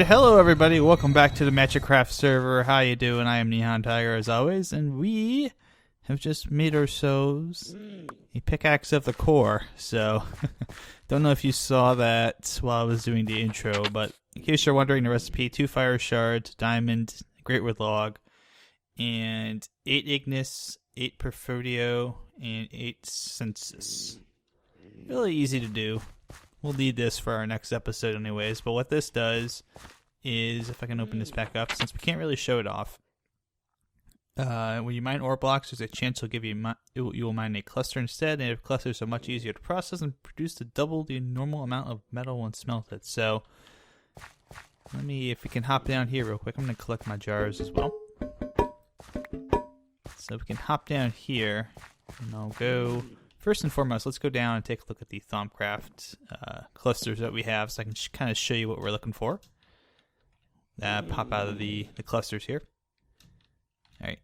And hello everybody, welcome back to the Magicraft server. How you doing? I am NihonTiger as always, and we have just made ourselves a pickaxe of the core. So, don't know if you saw that while I was doing the intro, but in case you're wondering, the recipe: 2 fire shards, diamond, great wood log, and 8 ignis, 8 perfodio, and 8 census. Really easy to do. We'll need this for our next episode anyways, but what this does is, if I can open this back up, since we can't really show it off, when you mine ore blocks, there's a chance it'll give you will mine a cluster instead, and if clusters are much easier to process and produce to double the normal amount of metal when smelted. So, if we can hop down here real quick, I'm going to collect my jars as well. So we can hop down here, and I'll go... First and foremost, let's go down and take a look at the Thaumcraft clusters that we have, so I can kind of show you what we're looking for. Pop out of the clusters here. Alright,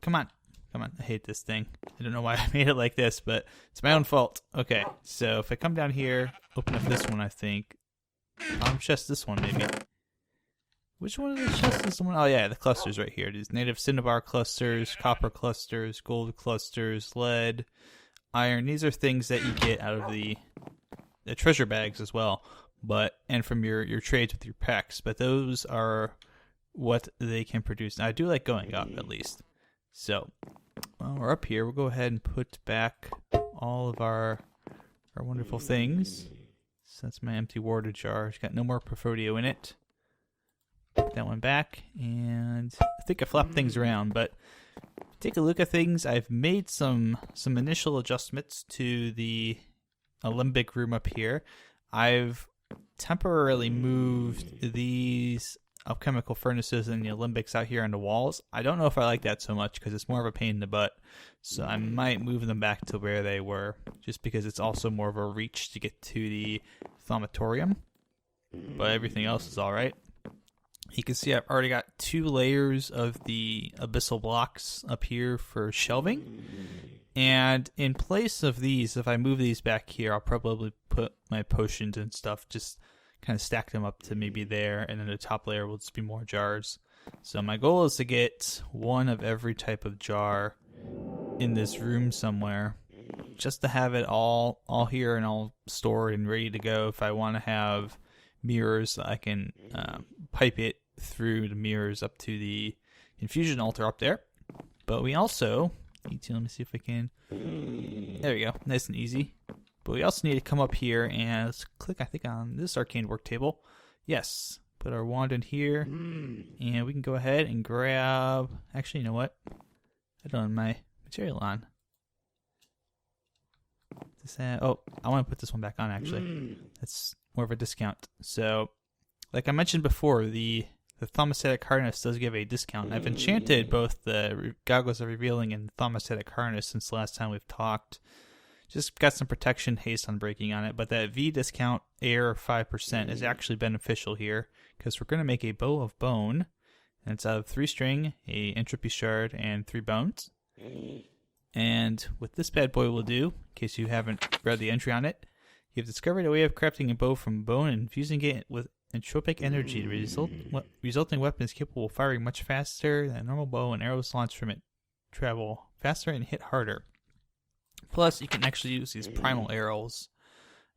come on. I hate this thing. I don't know why I made it like this, but it's my own fault. Okay, so if I come down here, open up this one, I think. Chest this one, maybe. Which one of the chests is the one? Oh yeah, the clusters right here. These native cinnabar clusters, copper clusters, gold clusters, lead, iron. These are things that you get out of the treasure bags as well, and from your trades with your packs. But those are what they can produce. Now, I do like going up at least. So while we're up here, we'll go ahead and put back all of our wonderful things. So that's my empty water jar. It's got no more perfodio in it. Put that one back, and I think I flopped things around, but take a look at things. I've made some initial adjustments to the alembic room up here. I've temporarily moved these alchemical furnaces and the alembics out here on the walls. I don't know if I like that so much because it's more of a pain in the butt. So I might move them back to where they were, just because it's also more of a reach to get to the thaumatorium. But everything else is alright. You can see I've already got 2 layers of the abyssal blocks up here for shelving. And in place of these, if I move these back here, I'll probably put my potions and stuff, just kind of stack them up to maybe there, and then the top layer will just be more jars. So my goal is to get 1 of every type of jar in this room somewhere, just to have it all here and all stored and ready to go. If I want to have mirrors, I can pipe it through the mirrors up to the infusion altar up there. But we also need to, let me see if I can, there we go, nice and easy. But we also need to come up here and let's click, I think, on this arcane work table. Yes, put our wand in here, and we can go ahead and grab, actually, you know what, I don't have my material on. Oh, I want to put this one back on, actually. That's more of a discount. So, like I mentioned before, the Thaumacetic Harness does give a discount. I've enchanted both the Goggles of Revealing and the Thaumacetic Harness since the last time we've talked. Just got some protection, haste on breaking on it, but that V discount, air 5%, is actually beneficial here, because we're going to make a bow of bone, and it's out of 3 string, a entropy shard, and 3 bones. And what this bad boy will do, in case you haven't read the entry on it, you've discovered a way of crafting a bow from bone and infusing it with entropic energy. The resulting weapon is capable of firing much faster than a normal bow, and arrows launched from it travel faster and hit harder. Plus, you can actually use these primal arrows.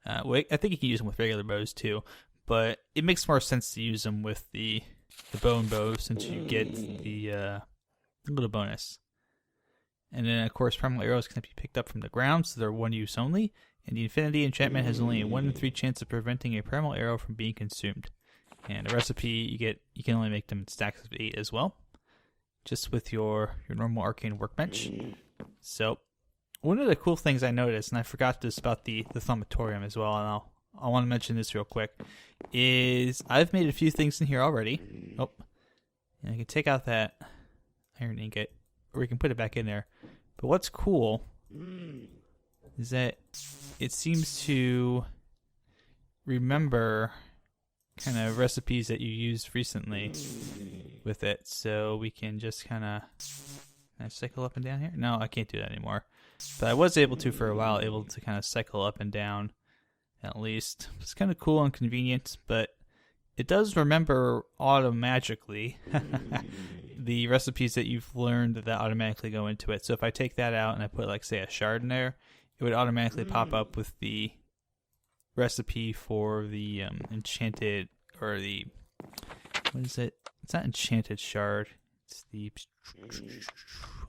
I think you can use them with regular bows too, but it makes more sense to use them with the bone bow, since you get the little bonus. And then, of course, primal arrows can be picked up from the ground, so they're 1 use only. And the Infinity enchantment has only a 1 in 3 chance of preventing a primal arrow from being consumed. And a recipe, you can only make them in stacks of 8 as well, just with your normal arcane workbench. So, one of the cool things I noticed, and I forgot this about the thaumatorium as well, and I want to mention this real quick, is I've made a few things in here already. Oh, and I can take out that iron ingot, or we can put it back in there. But what's cool is that it seems to remember kind of recipes that you used recently with it. So we can just kind of cycle up and down here. No, I can't do that anymore. But I was able to for a while, able to kind of cycle up and down at least. It's kind of cool and convenient, but it does remember automagically the recipes that you've learned that automatically go into it. So if I take that out and I put, like, say, a shard in there, it would automatically pop up with the recipe for the enchanted, or the, what is it? It's not enchanted shard. It's the,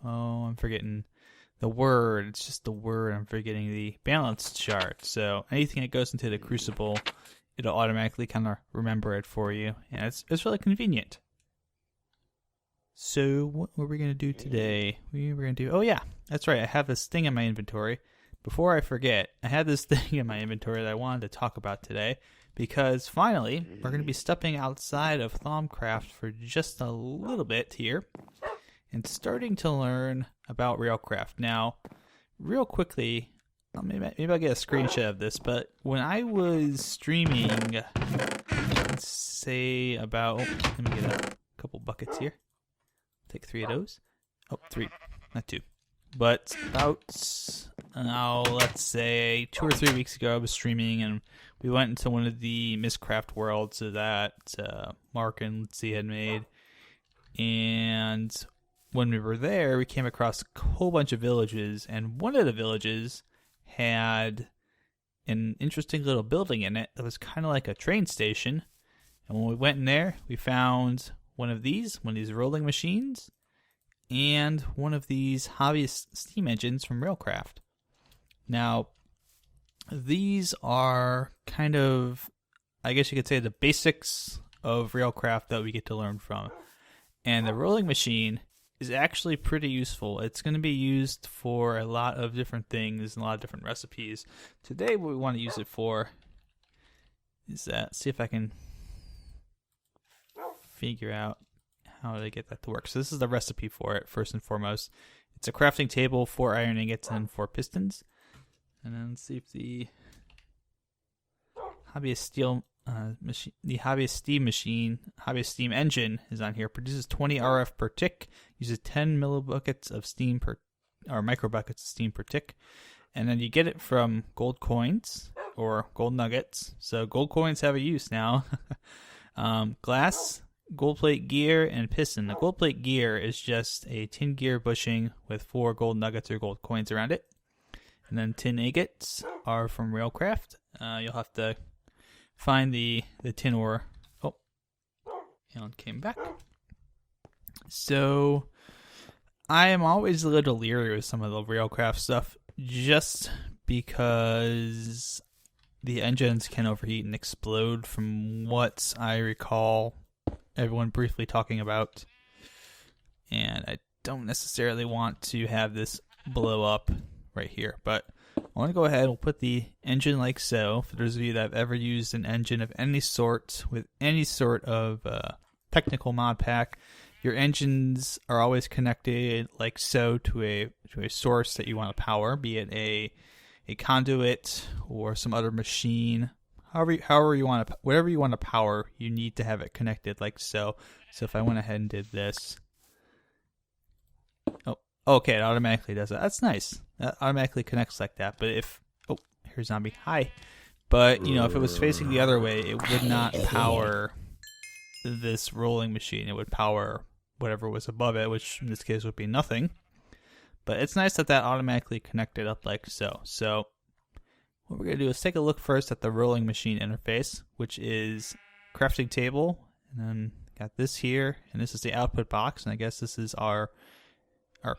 oh, I'm forgetting the word. It's just the word. I'm forgetting the balanced shard. So anything that goes into the crucible, it'll automatically kind of remember it for you. And it's really convenient. So what were we going to do today? We were going to do, oh yeah, that's right. I have this thing in my inventory. Before I forget, I had this thing in my inventory that I wanted to talk about today, because finally, we're going to be stepping outside of Thaumcraft for just a little bit here and starting to learn about Railcraft. Now, real quickly, maybe I'll get a screenshot of this, but when I was streaming, let's say about, let me get a couple buckets here. Take 3 of those. Oh, 3, not 2. But about, let's say 2 or 3 weeks ago, I was streaming, and we went into one of the Magicraft worlds that Marc and Lindsay had made. And when we were there, we came across a whole bunch of villages, and one of the villages had an interesting little building in it that was kind of like a train station. And when we went in there, we found one of these rolling machines, and one of these hobbyist steam engines from Railcraft. Now, these are kind of, I guess you could say, the basics of Railcraft that we get to learn from. And the rolling machine is actually pretty useful. It's going to be used for a lot of different things and a lot of different recipes. Today, what we want to use it for is that, see if I can figure out how to get that to work. So this is the recipe for it, first and foremost. It's a crafting table, 4 iron ingots, and 4 pistons. And then let's see if the hobbyist steel machine, the hobbyist steam engine is on here. Produces 20 RF per tick, uses 10 millibuckets of steam per, or microbuckets of steam per tick. And then you get it from gold coins or gold nuggets. So gold coins have a use now. Glass, gold plate gear, and piston. The gold plate gear is just a tin gear bushing with 4 gold nuggets or gold coins around it. And then tin ingots are from Railcraft. You'll have to find the tin ore. Oh, and came back. So I am always a little leery with some of the Railcraft stuff, just because the engines can overheat and explode, from what I recall everyone briefly talking about. And I don't necessarily want to have this blow up right here, but I want to go ahead and put the engine like so. For those of you that have ever used an engine of any sort with any sort of technical mod pack, your engines are always connected like so to a source that you want to power, be it a conduit or some other machine. However you want to, whatever you want to power, you need to have it connected like so. So if I went ahead and did this, oh, okay, it automatically does that. That's nice. That automatically connects like that. But if, oh, here's zombie. Hi. But, you know, if it was facing the other way, it would not power this rolling machine. It would power whatever was above it, which in this case would be nothing. But it's nice that that automatically connected up like so. So what we're going to do is take a look first at the rolling machine interface, which is crafting table. And then got this here, and this is the output box. And I guess this is our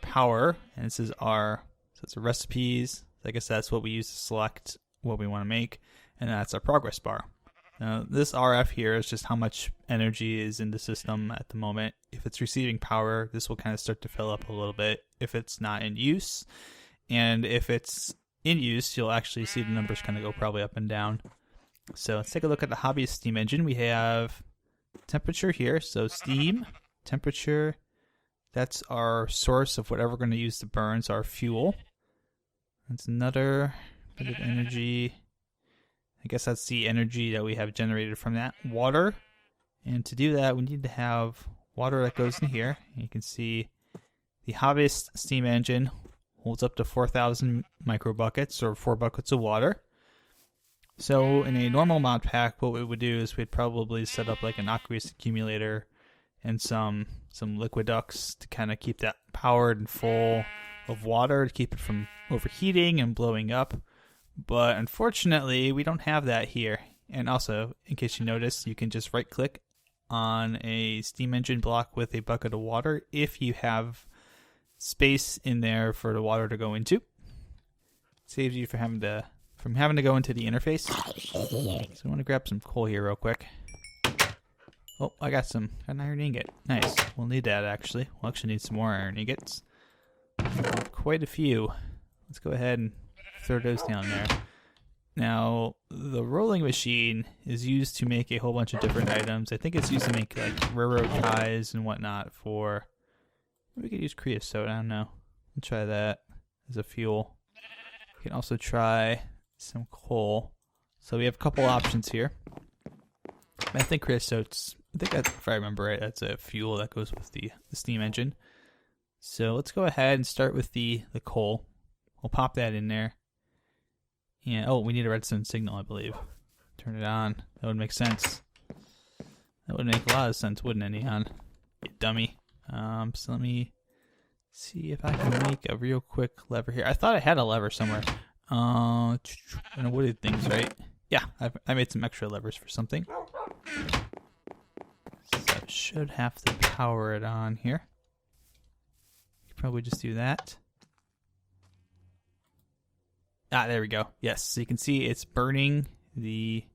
power, and this is our, so it's recipes. I guess that's what we use to select what we want to make, and that's our progress bar. Now, this RF here is just how much energy is in the system at the moment. If it's receiving power, this will kind of start to fill up a little bit if it's not in use. And if it's in use, you'll actually see the numbers kind of go probably up and down. So let's take a look at the hobbyist steam engine. We have temperature here, so steam, temperature, that's our source of whatever we're going to use to burn, so our fuel. That's another bit of energy. I guess that's the energy that we have generated from that. Water. And to do that, we need to have water that goes in here. You can see the hobbyist steam engine holds up to 4,000 microbuckets, or 4 buckets of water. So in a normal mod pack, what we would do is we'd probably set up like an aqueous accumulator and some liquid ducts to kind of keep that powered and full of water to keep it from overheating and blowing up. But unfortunately, we don't have that here. And also, in case you notice, you can just right click on a steam engine block with a bucket of water if you have space in there for the water to go into. Saves you from having to go into the interface. So I want to grab some coal here real quick. Oh, I got an iron ingot. Nice. We'll need that actually. We'll actually need some more iron ingots. Quite a few. Let's go ahead and throw those down there. Now, the rolling machine is used to make a whole bunch of different items. I think it's used to make like railroad ties and whatnot for... We could use creosote, I don't know. We'll try that as a fuel. We can also try some coal. So we have a couple options here. I think creosote's... if I remember right, that's a fuel that goes with the steam engine. So let's go ahead and start with the coal. We'll pop that in there. Yeah. Oh, we need a redstone signal, I believe. Turn it on. That would make sense. That would make a lot of sense, wouldn't it, Nihon? You dummy. So let me see if I can make a real quick lever here. I thought I had a lever somewhere. Wooded things, right? Yeah, I made some extra levers for something. So should have to power it on here. You could probably just do that. Ah, there we go. Yes, so you can see it's burning the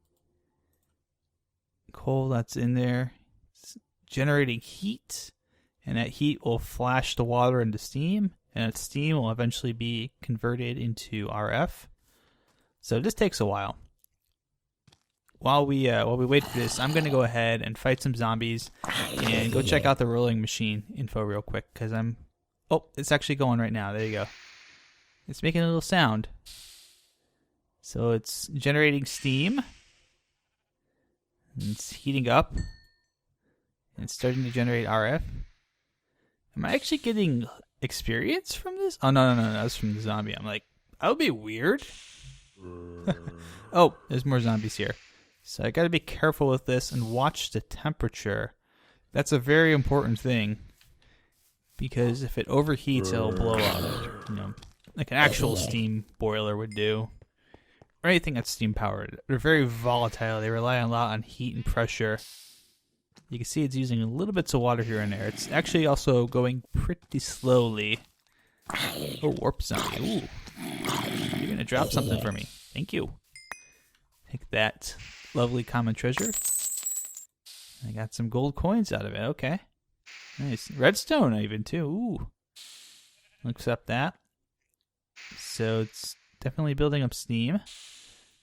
coal that's in there. It's generating heat, and that heat will flash the water into steam, and that steam will eventually be converted into RF. So this takes a while. While we wait for this, I'm gonna go ahead and fight some zombies and go check out the rolling machine info real quick because oh, it's actually going right now. There you go. It's making a little sound. So it's generating steam. And it's heating up. And it's starting to generate RF. Am I actually getting experience from this? Oh, no, that's from the zombie. I'm like, that would be weird. Oh, there's more zombies here. So I got to be careful with this and watch the temperature. That's a very important thing. Because if it overheats, it'll blow up. You know, like an actual steam boiler would do. Or anything that's steam powered. They're very volatile. They rely a lot on heat and pressure. You can see it's using a little bits of water here and there. It's actually also going pretty slowly. Oh, warp zombie. Ooh. You're going to drop something for me. Thank you. Take that lovely common treasure. I got some gold coins out of it. Okay. Nice. Redstone even too. Ooh. I'll accept that. So it's definitely building up steam.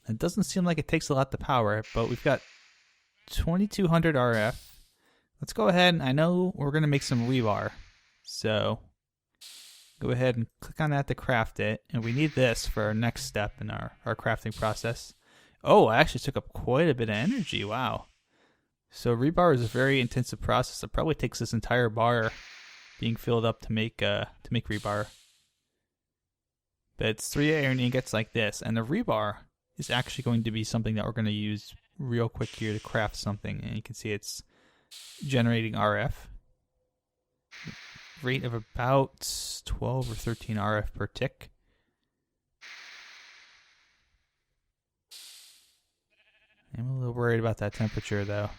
It doesn't seem like it takes a lot to power it, but we've got 2200 RF. Let's go ahead. I know we're going to make some rebar. So go ahead and click on that to craft it. And we need this for our next step in our crafting process. Oh, I actually took up quite a bit of energy. Wow. So rebar is a very intensive process. It probably takes this entire bar being filled up to make rebar. But it's 3 iron ingots like this, and the rebar is actually going to be something that we're going to use real quick here to craft something. And you can see it's generating RF. Rate of about 12 or 13 RF per tick. I'm a little worried about that temperature though.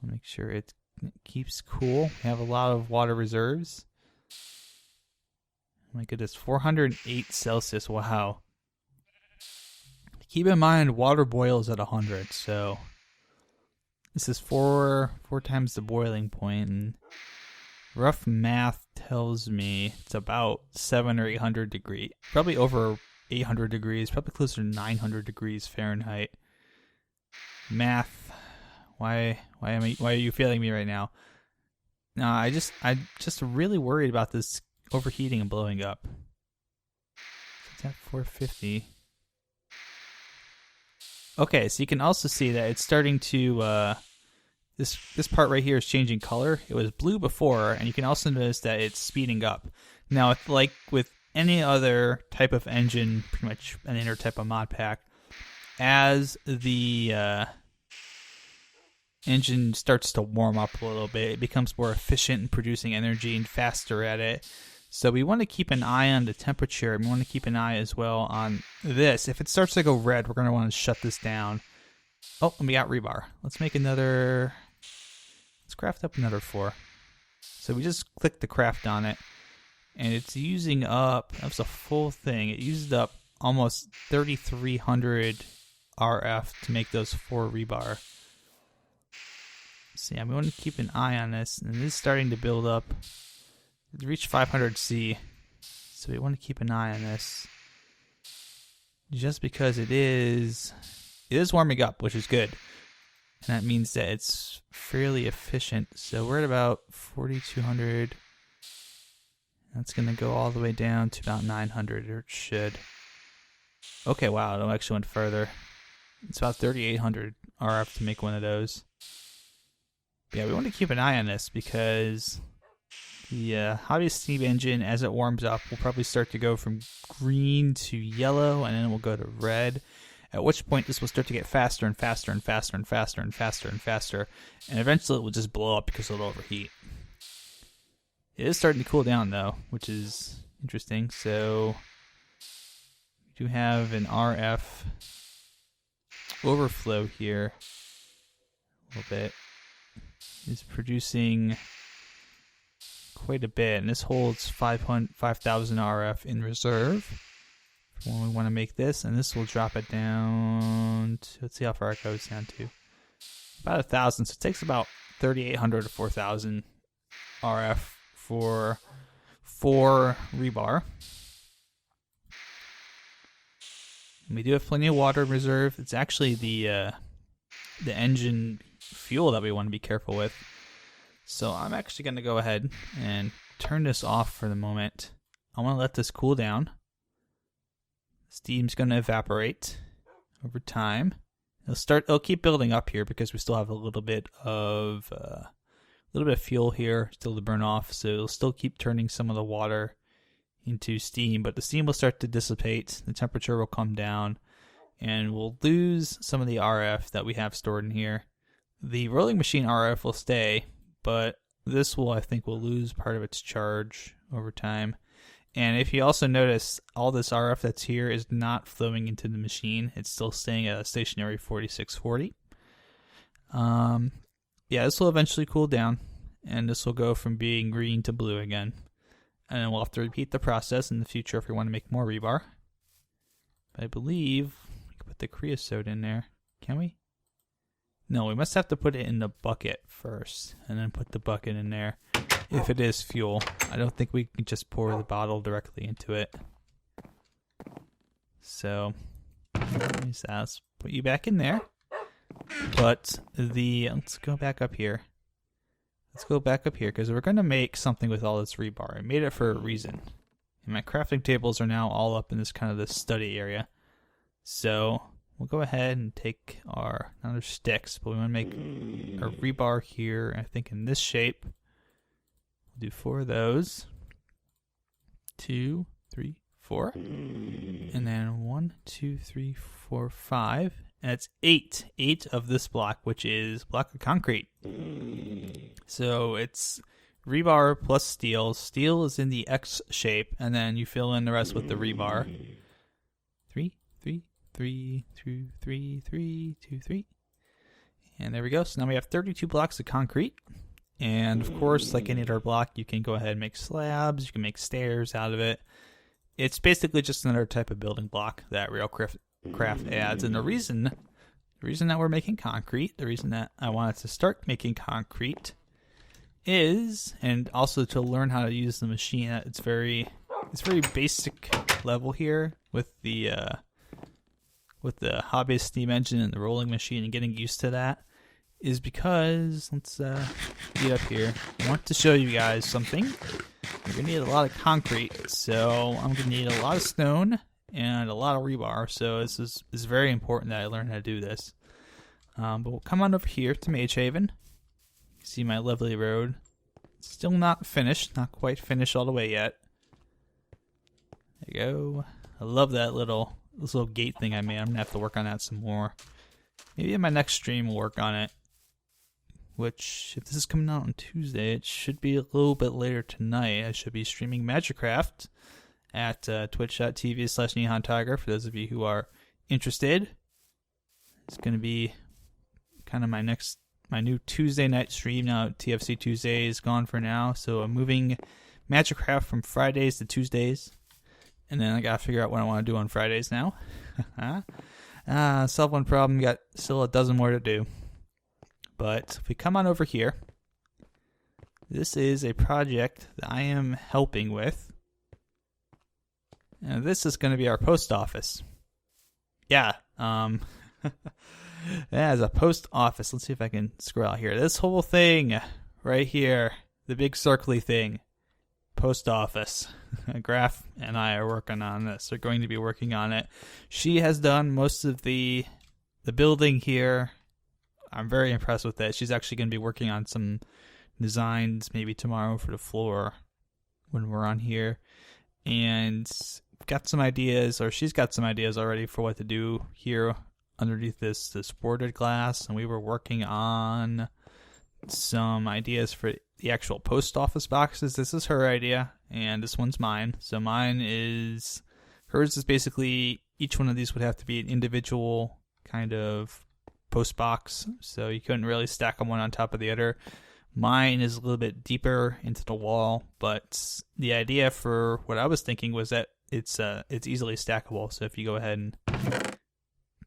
Make sure it keeps cool. We have a lot of water reserves. My goodness, 408 Celsius. Wow. Keep in mind, water boils at 100, so this is four times the boiling point, and rough math tells me it's about 700 or 800 degrees. Probably over 800 degrees, probably closer to 900 degrees Fahrenheit. Math. Why are you failing me right now? No, I'm just really worried about this overheating and blowing up. It's at 450. Okay, so you can also see that it's starting to this part right here is changing color. It was blue before, and you can also notice that it's speeding up. Now, like with any other type of engine, pretty much any other type of mod pack, as the engine starts to warm up a little bit, it becomes more efficient in producing energy and faster at it. So we want to keep an eye on the temperature. We want to keep an eye as well on this. If it starts to go red, we're going to want to shut this down. Oh, and we got rebar. Let's make another... Let's craft up another 4. So we just click the craft on it, and it's using up... That was a full thing. It used up almost 3,300 RF to make those 4 rebar. So yeah, we want to keep an eye on this, and this is starting to build up. It reached 500 C, so we want to keep an eye on this. Just because it is warming up, which is good, and that means that it's fairly efficient. So we're at about 4,200. That's going to go all the way down to about 900, or it should. Okay, wow, it actually went further. It's about 3,800 RF to make one of those. Yeah, we want to keep an eye on this because the hobbyist steam engine, as it warms up, will probably start to go from green to yellow, and then it will go to red. At which point, this will start to get faster and faster and faster and faster and faster and faster, and eventually it will just blow up because it'll overheat. It is starting to cool down though, which is interesting. So we do have an RF overflow here a little bit. Is producing quite a bit, and this holds 5,000 RF in reserve for when we want to make this, and this will drop it down to, let's see how far it goes down to, about 1,000. So it takes about 3,800 to 4,000 RF for 4 rebar. And we do have plenty of water in reserve. It's actually the engine fuel that we want to be careful with. So I'm actually going to go ahead and turn this off for the moment. I want to let this cool down. Steam's going to evaporate over time. It'll keep building up here because we still have a little bit of fuel here still to burn off. So it'll still keep turning some of the water into steam, but the steam will start to dissipate. The temperature will come down, and we'll lose some of the RF that we have stored in here. The rolling machine RF will stay, but this will, I think, will lose part of its charge over time. And if you also notice, all this RF that's here is not flowing into the machine. It's still staying at a stationary 4640. Yeah, this will eventually cool down, and this will go from being green to blue again. And then we'll have to repeat the process in the future if we want to make more rebar. But I believe we can put the creosote in there. Can we? No, we must have to put it in the bucket first, and then put the bucket in there if it is fuel. I don't think we can just pour the bottle directly into it. So, let's put you back in there. But let's go back up here. Let's go back up here because we're going to make something with all this rebar. I made it for a reason. And my crafting tables are now all up in this kind of this study area. So we'll go ahead and take our, now there's sticks, but we want to make our rebar here, I think in this shape. We'll do 4 of those. 2, 3, 4. And then 1, 2, 3, 4, 5. And it's 8. 8 of this block, which is block of concrete. So it's rebar plus steel. Steel is in the X shape, and then you fill in the rest with the rebar. 3, 3, 3, 2, 3, 3, 2, 3. And there we go. So now we have 32 blocks of concrete. And of course, like any other block, you can go ahead and make slabs. You can make stairs out of it. It's basically just another type of building block that Railcraft adds. And the reason that we're making concrete, the reason that I wanted to start making concrete is, and also to learn how to use the machine. It's very basic level here with the hobbyist steam engine and the rolling machine, and getting used to that is because, let's get up here. I want to show you guys something. We're going to need a lot of concrete, so I'm going to need a lot of stone and a lot of rebar, so this is very important that I learn how to do this. But we'll come on over here to Mage Haven. See my lovely road. Still not finished, not quite finished all the way yet. There you go. I love that this little gate thing I made. I'm gonna have to work on that some more. Maybe in my next stream we'll work on it. Which, if this is coming out on Tuesday, it should be a little bit later tonight. I should be streaming Magicraft at twitch.tv/NihonTiger for those of you who are interested. It's going to be kind of my new Tuesday night stream. Now TFC Tuesday is gone for now, so I'm moving Magicraft from Fridays to Tuesdays. And then I got to figure out what I want to do on Fridays now. Solve one problem, got still a dozen more to do. But if we come on over here, this is a project that I am helping with. And this is going to be our post office. Yeah, as a post office. Let's see if I can scroll out here. This whole thing right here, the big circly thing, post office. Graf and I are working on this. They're going to be working on it. She has done most of the building here. I'm very impressed with it. She's actually going to be working on some designs maybe tomorrow for the floor when we're on here. And got some ideas, or she's got some ideas already for what to do here underneath this boarded glass. And we were working on some ideas for the actual post office boxes. This is her idea, and this one's mine. So hers is basically, each one of these would have to be an individual kind of post box, so you couldn't really stack them one on top of the other. Mine is a little bit deeper into the wall, but the idea for what I was thinking was that it's easily stackable. So if you go ahead and,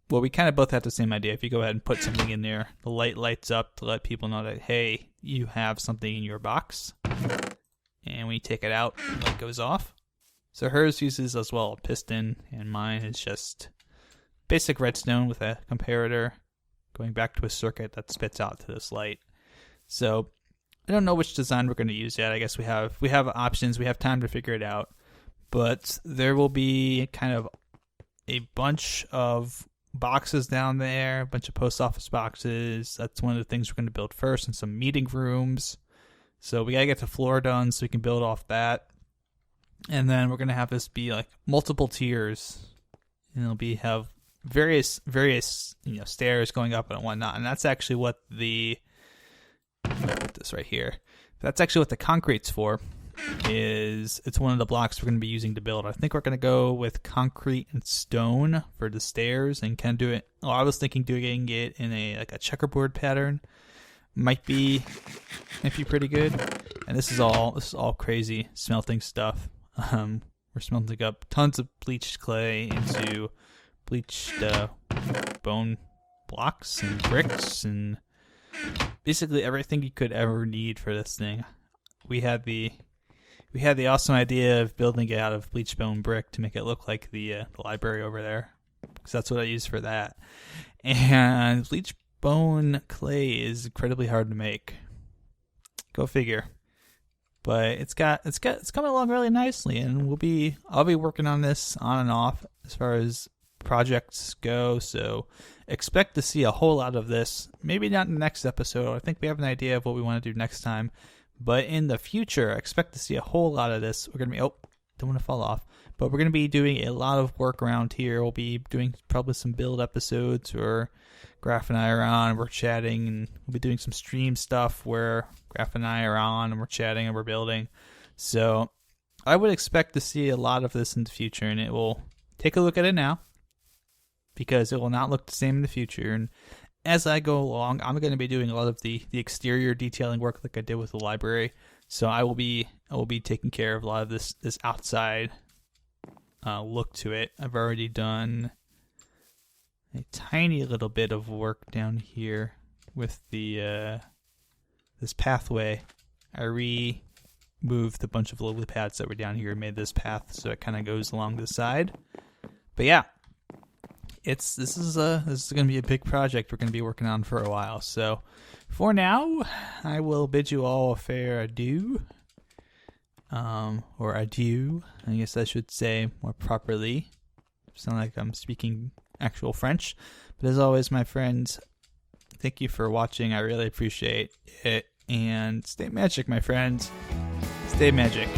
well, we kind of both had the same idea. If you go ahead and put something in there, the light lights up to let people know that, hey, you have something in your box. And when you take it out, the light goes off. So hers uses as well a piston, and mine is just basic redstone with a comparator going back to a circuit that spits out to this light. So I don't know which design we're going to use yet. I guess we have options. We have time to figure it out. But there will be kind of a bunch of boxes down there, a bunch of post office boxes. That's one of the things we're going to build first, and some meeting rooms. So we got to get the floor done so we can build off that. And then we're going to have this be like multiple tiers. And it'll have various stairs going up and whatnot. And that's actually what I'll put this right here. That's actually what the concrete's for. It's one of the blocks we're going to be using to build. I think we're going to go with concrete and stone for the stairs, and can do it. Oh, I was thinking doing it in a checkerboard pattern. Might be pretty good. And this is all crazy smelting stuff. We're smelting up tons of bleached clay into bleached bone blocks and bricks and basically everything you could ever need for this thing. We had the awesome idea of building it out of bleached bone brick to make it look like the library over there, because that's what I use for that. And bleached bone clay is incredibly hard to make. Go figure. But it's coming along really nicely, and I'll be working on this on and off as far as projects go. So expect to see a whole lot of this. Maybe not in the next episode. I think we have an idea of what we want to do next time. But in the future, I expect to see a whole lot of this. We're going to be, don't want to fall off. But we're going to be doing a lot of work around here. We'll be doing probably some build episodes where Graf and I are on, we're chatting, and we'll be doing some stream stuff where Graf and I are on and we're chatting and we're building. So I would expect to see a lot of this in the future, and it will take a look at it now, because it will not look the same in the future. And as I go along, I'm going to be doing a lot of the exterior detailing work like I did with the library. So I will be taking care of a lot of this outside look to it. I've already done a tiny little bit of work down here with the this pathway. I removed a bunch of lily pads that were down here and made this path so it kind of goes along the side. But yeah, this is going to be a big project we're going to be working on for a while. So for now, I will bid you all a fair adieu. Or adieu, I guess I should say more properly. Sound like I'm speaking actual French. But as always, my friends, thank you for watching. I really appreciate it. And stay magic, my friends. Stay magic.